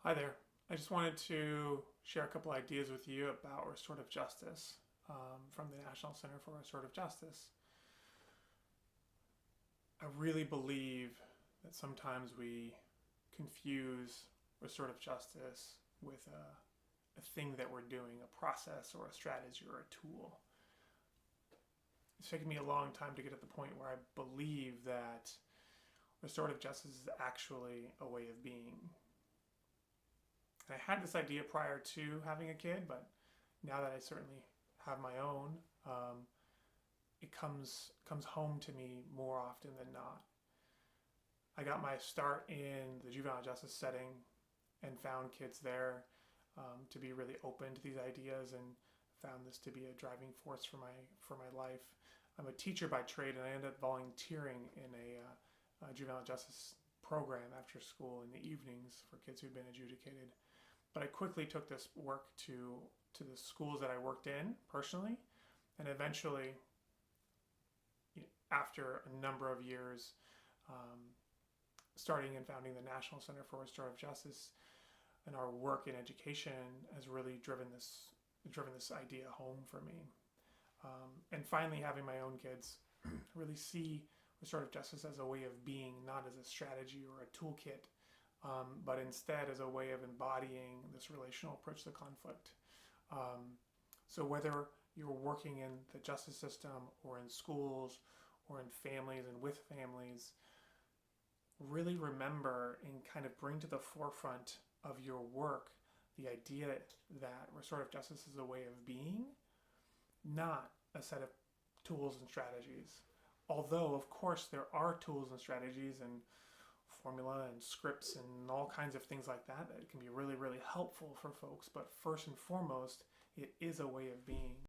Hi there. I just wanted to share a couple ideas with you about restorative justice from the National Center for Restorative Justice. I really believe that sometimes we confuse restorative justice with a thing that we're doing, a process or a strategy or a tool. It's taken me a long time to get to the point where I believe that restorative justice is actually a way of being. And I had this idea prior to having a kid, but now that I certainly have my own, it comes home to me more often than not. I got my start in the juvenile justice setting and found kids there to be really open to these ideas and found this to be a driving force for my life. I'm a teacher by trade, and I ended up volunteering in a juvenile justice program after school in the evenings for kids who'd been adjudicated. But I quickly took this work to the schools that I worked in personally, and eventually, after a number of years, um, starting and founding the National Center for Restorative Justice, and our work in education has really driven this idea home for me. And finally, having my own kids, really see restorative justice as a way of being, not as a strategy or a toolkit, but instead as a way of embodying this relational approach to conflict. So whether you're working in the justice system or in schools or in families and with families, really remember and kind of bring to the forefront of your work the idea that restorative justice is a way of being, not a set of tools and strategies. Although, of course, there are tools and strategies and formula and scripts and all kinds of things like that that can be really, really helpful for folks. But first and foremost, it is a way of being.